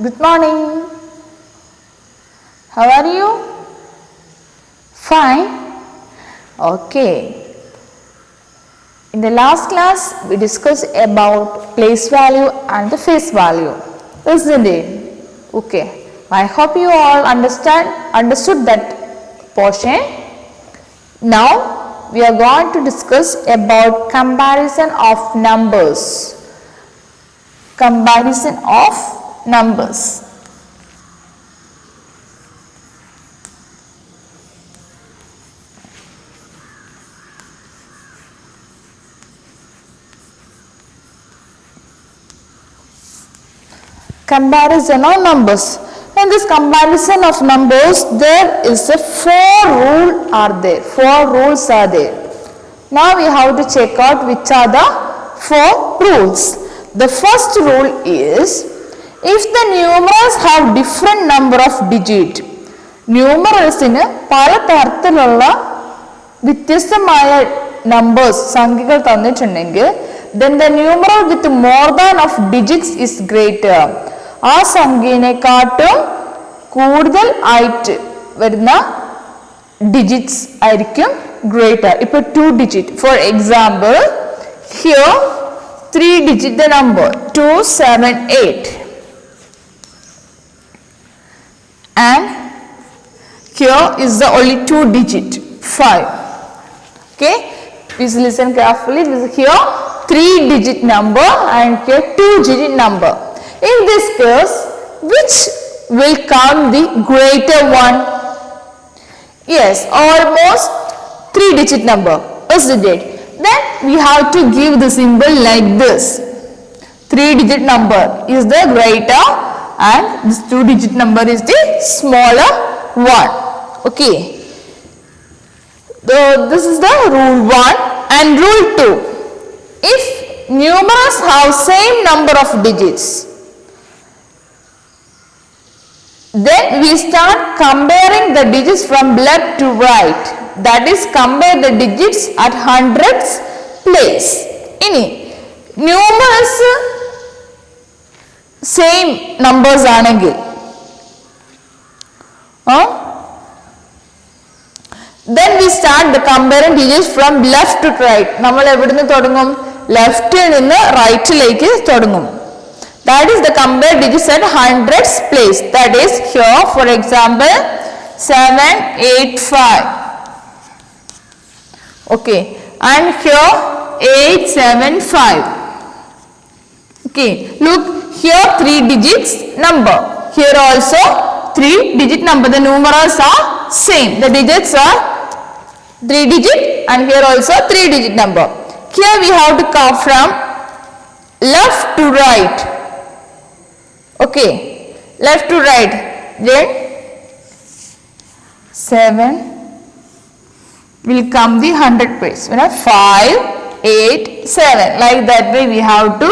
Good morning. How are you? Fine. Okay. In the last class, we discussed about place value and the face value, isn't it? Okay. I hope you all understood that portion. Now, we are going to discuss about comparison of numbers. Comparison of numbers. Comparison of numbers. In this comparison of numbers, there is a four rules are there. Now we have to check out which are the four rules. The first rule is, if the numerals have different number of digits, numeralsinu പല തരത്തിലുള്ള വ്യത്യസ്തമായ numbers സംഖ്യകൾ തന്നിട്ടുണ്ടെങ്കിൽ, then the numeral with more than of digits is greater. ആ സംഖ്യയെക്കാട്ടും കൂടുതൽ ആയിട്ട് വരുന്ന digits ആയിരിക്കും greater. ഇപ്പൊ 2 digit, for example, here 3 digit the number 278, and here is the only 2 digit 5. Okay, please listen carefully. This is here 3 digit number and here 2 digit number. In this case, which will come the greater one? Yes, almost 3 digit number, isn't it? Then we have to give the symbol like this. 3 digit number is the greater and this 2 digit number is the smaller one. Okay. This is the rule 1 and rule 2. If numerals have same number of digits, then we start comparing the digits from left to right. That is, compare the digits at hundreds place. Ini numerals same numbers aanengil, then we start the comparing digits from left to right. നമ്മൾ എവിടുന്ന് തുടങ്ങും? ലെഫ്റ്റിൽ നിന്ന് റൈറ്റിലേക്ക് തുടങ്ങും. That is the compare digits at hundreds place. That is here, for example, 785. Okay, and here 875. Okay, look here 3 digits number. Here also 3 digit number. The numerals are same. The digits are 3 digit and here also 3 digit number. Here we have to come from left to right. Okay, left to right. Then 7 will come the 100 place. 5, 8, 7. Like that way we have to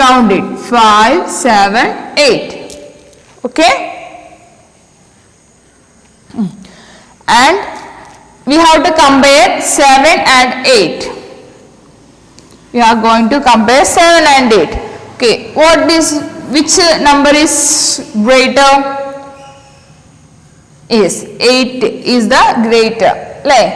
count it. 5, 7, 8. Okay. And we have to compare 7 and 8. We are going to compare 7 and 8. Okay, which number is greater? Yes, 8 is the greater. Like,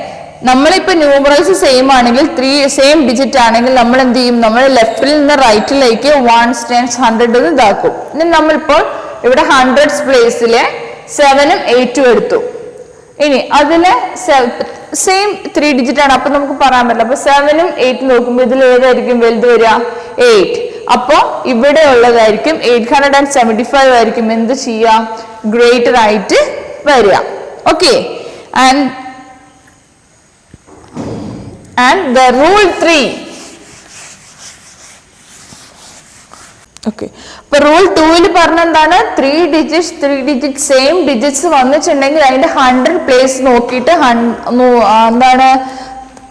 നമ്മളിപ്പോൾ numerals same ആണെങ്കിൽ 3 same digit ആണെങ്കിൽ നമ്മൾ എന്ത് ചെയ്യും? നമ്മൾ ലെഫ്റ്റിൽ നിന്ന് റൈറ്റിലേക്ക് 1 ടെൻസ് 100 ഇതാക്കും. ഇനി നമ്മളിപ്പോൾ ഇവിടെ ഹൺഡ്രഡ്സ് പ്ലേസിലെ 7ഉം 8ഉം എടുത്തു. ഇനി അതിലെ സെയിം 3 ഡിജിറ്റ് ആണ്, അപ്പൊ നമുക്ക് പറയാൻ പറ്റില്ല. അപ്പൊ 7ഉം 8ഉം നോക്കുമ്പോൾ ഇതിൽ ഏതായിരിക്കും വലുത് വരിക? 8. അപ്പോ ഇവിടെ ഉള്ളതായിരിക്കും 875 ആയിരിക്കും എന്ത് ചെയ്യുക? ഗ്രേറ്റർ ആയിട്ട് വരിക. Okay, and the rule 3. Okay, അപ്പൊ റൂൾ 2ൽ പറഞ്ഞ എന്താണ്? 3 ഡിജിറ്റ് സെയിം ഡിജിറ്റ്സ് വന്നിട്ടുണ്ടെങ്കിൽ അതിന്റെ 100 പ്ലേസ് നോക്കിയിട്ട് എന്താണ്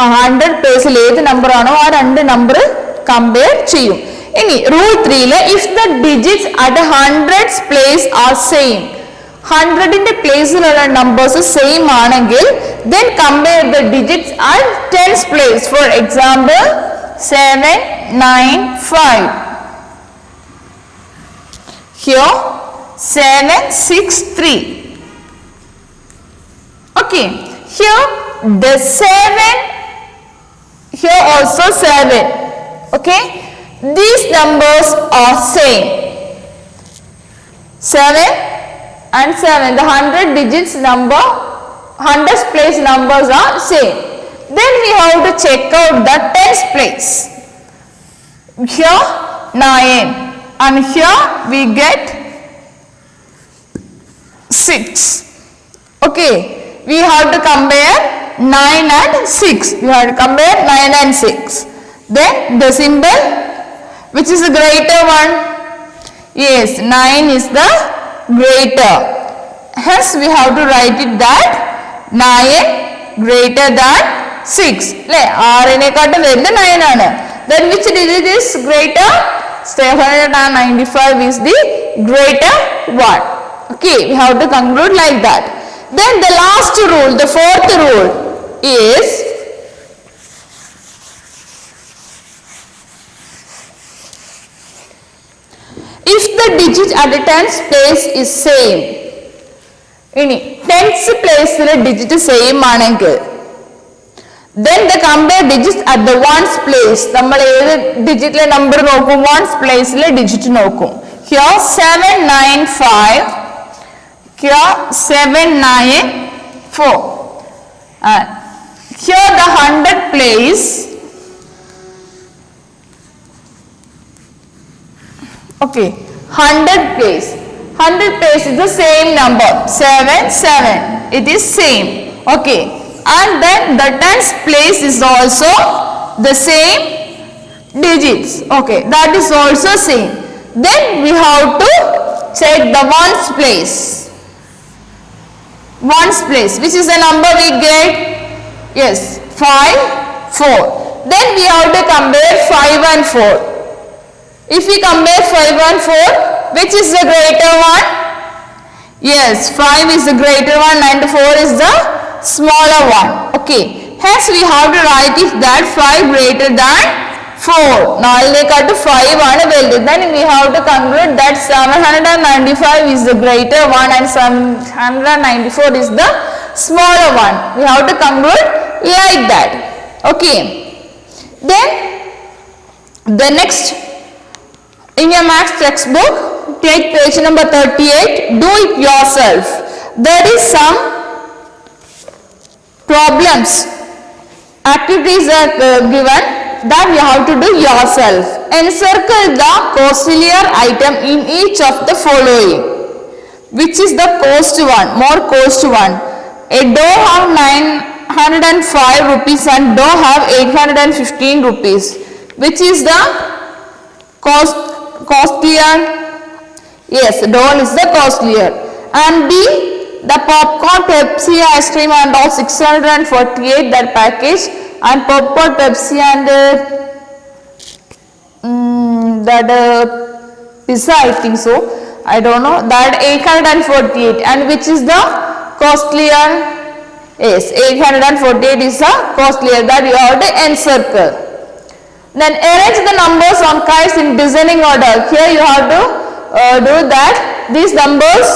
100 പ്ലേസിൽ ഏത് നമ്പർ ആണോ ആ 2 നമ്പർ കമ്പയർ ചെയ്യും. ഇനി റൂൾ 3ല് if the digits at hundreds place are same, 100ന്റെ പ്ലേസിലുള്ള നമ്പേഴ്സ് സെയിം ആണെങ്കിൽ then compare the digits at tens place. For example, 7, 9, 5. Here 763. Okay, here the 7, here also 7. Okay, these numbers are same. 7 and 7, the 100 digits number, 100th place numbers are same. Then we have to check out the 10th place. Here 9 and here we get 6. Okay, we have to compare 9 and 6. We have to compare 9 and 6. Then the symbol, which is the greater one? Yes, 9 is the greater. Hence we have to write it that 9 greater than 6. 6 nekattum velu 9 aanu. Then which digit is greater? 795 is the greater one. Okay, we have to conclude like that. Then the last rule, the fourth rule is if the digit at the 10th place is same. Ini 10th place le digit same ആണെങ്കിൽ then the compare digits at the ones place. നമ്മൾ ഏത് ഡിജിറ്റിലെ number നോക്കും? ones place le digit നോക്കും. Here 795, here 794, and here the 100 place. Okay, 100 place. 100 place is the same number, 7, 7. It is same. Okay, and then the 10th place is also the same digits. Okay, that is also same. Then we have to check the ones place. Ones place, which is the number we get? Yes, 5, 4. Then we have to compare 5 and 4. If we compare 5 and 4, which is the greater one? Yes, 5 is the greater one and 4 is the smaller one. Okay, hence we have to write it that 5 greater than 4. Now they cut to 5 and value. Then we have to conclude that 795 is the greater one and 794 is the smaller one. We have to conclude like that. Okay, then the next, in your maths textbook, take page number 38, do it yourself. There is some problems, activities are given that you have to do yourself. Encircle the costlier item in each of the following. Which is the cost one, more cost one? A dough have 905 rupees and dough have 815 rupees. Which is the costlier? Yes, dough is the costlier. And B, the popcorn, Pepsi, ice cream and all 648 that package, and popcorn, Pepsi and that pizza, I think so, I don't know, that 848. And which is the costlier? Yes, 848 is the costlier, that you have to encircle. Then arrange the numbers on kites in descending order. Here you have to do that. These numbers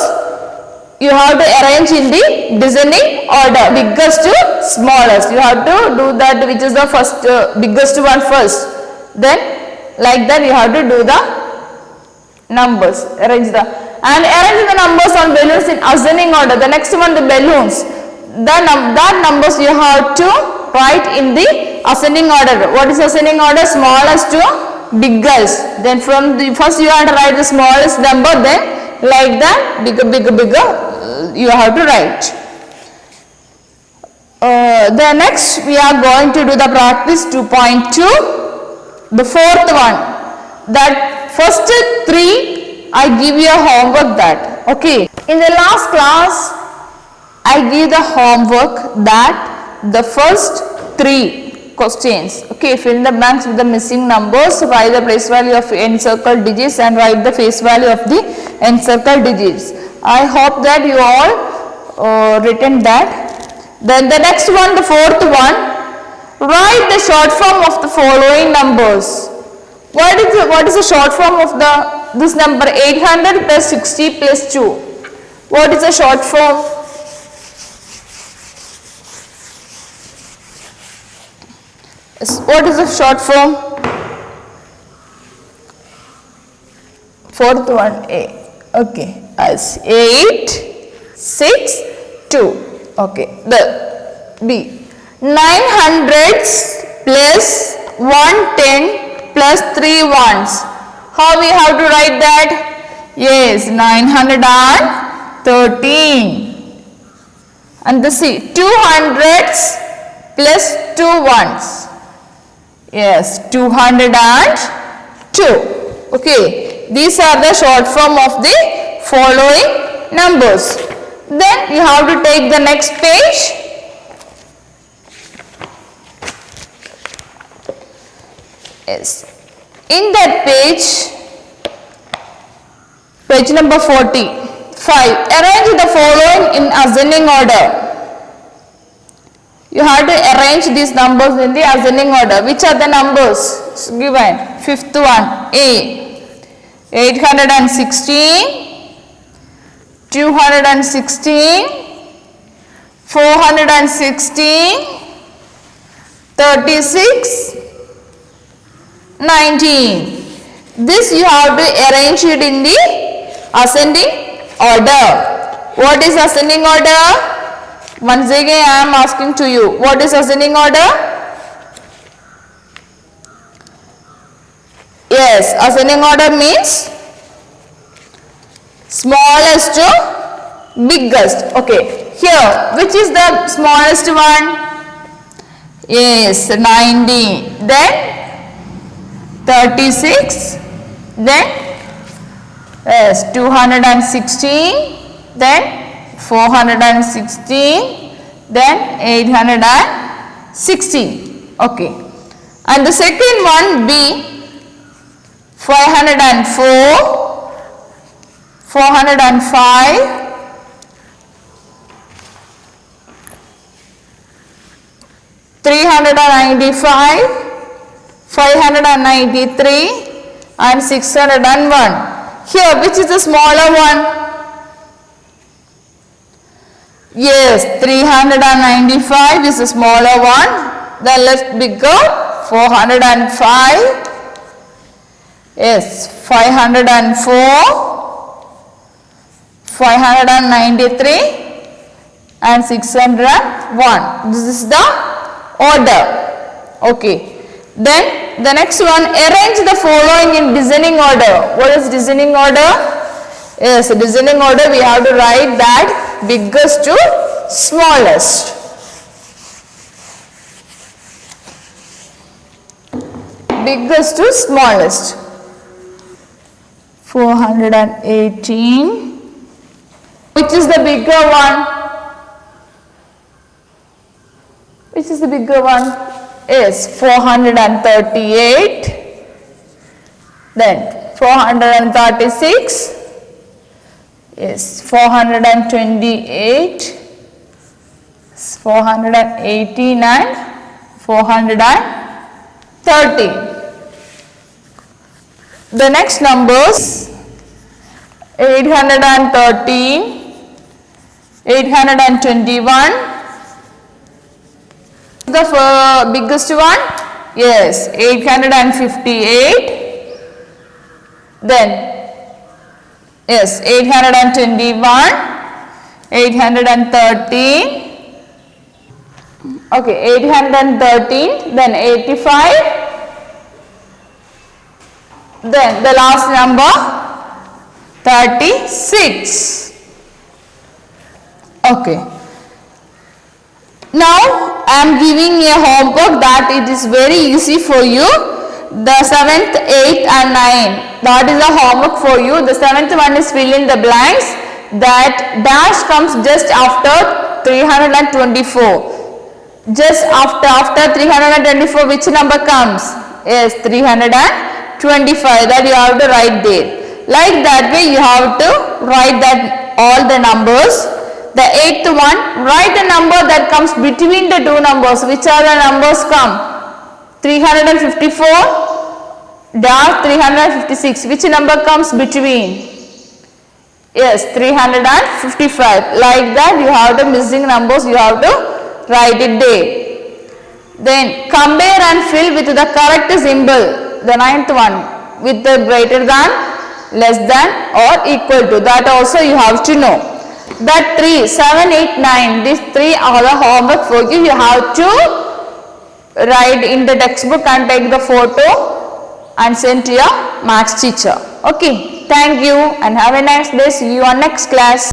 you have to arrange in the descending order, biggest to smallest. You have to do that, which is the first biggest one first. Then like that you have to do the numbers, arrange the numbers on balloons in ascending order. The next one, the balloons, that numbers you have to write in the ascending order. What is ascending order? Smallest to biggest. Then from the first you have to write the smallest number, then like that bigger you have to write. The next we are going to do the practice 2.2, the fourth one. That first 3 I give you a homework that. Okay, in the last class I give the homework that the first 3 questions. Okay, fill in the blanks with the missing numbers, write the place value of encircled digits and write the face value of the encircled digits. I hope that you all written that. Then the next one, the fourth one, write the short form of the following numbers. What is the short form of this number 800 plus 60 plus 2? What is the short form? What is the short form? Fourth one A. Okay, as 8, 6, 2. Okay, the B. 900s plus 110 plus 3 ones. How we have to write that? Yes, 913. And the C. 200s plus 2 ones. Yes, 202. Okay, these are the short form of the following numbers. Then you have to take the next page. Yes, in that page number 45, arrange the following in ascending order. You have to arrange these numbers in the ascending order. Which are the numbers given? Fifth one, A. 816, 216, 416, 36, 19. This you have to arrange it in the ascending order. What is ascending order? Once again I am asking to you, what is ascending order? Yes, ascending order means smallest to biggest. Okay, here which is the smallest one? Yes, 90, then 36, then yes, 216, then 416, then 816. Okay, and the second one B. 504, 405, 395, 593 and 601. Here which is the smaller one? Yes, 395 is the smaller one. Then let's bigger, 405. Yes, 504, 593 and 601. This is the order. Okay. Then the next one, arrange the following in descending order. What is descending order? Yes, descending order we have to write that biggest to smallest. Biggest to smallest. 418. Which is the bigger one? Which is the bigger one? Is 438. Then 436. Yes, 428. 418 and 430. The next numbers 813, 821. The biggest one? Yes, 858. Then yes, 821, 813. Okay, 813, then 85. Then the last number 36. Okay. Now I am giving a homework that it is very easy for you. The 7th, 8th and 9th. That is a homework for you. The 7th one is fill in the blanks. That dash comes just after 324. Just after 324 which number comes? Yes, 325. That you have to write there. Like that way you have to write that all the numbers. The 8th one, write the number that comes between the two numbers. Which are the numbers come? 354 dash 356. Which number comes between? Yes, 355. Like that you have the missing numbers, you have to write it there. Then compare and fill with the correct symbol, the ninth one, with the greater than, less than or equal to. That also you have to know. That 3, 7, 8, 9, these 3 are the homework for you. You have to write in the textbook and take the photo and send to your maths teacher. Okay, thank you and have a nice day. See you on next class.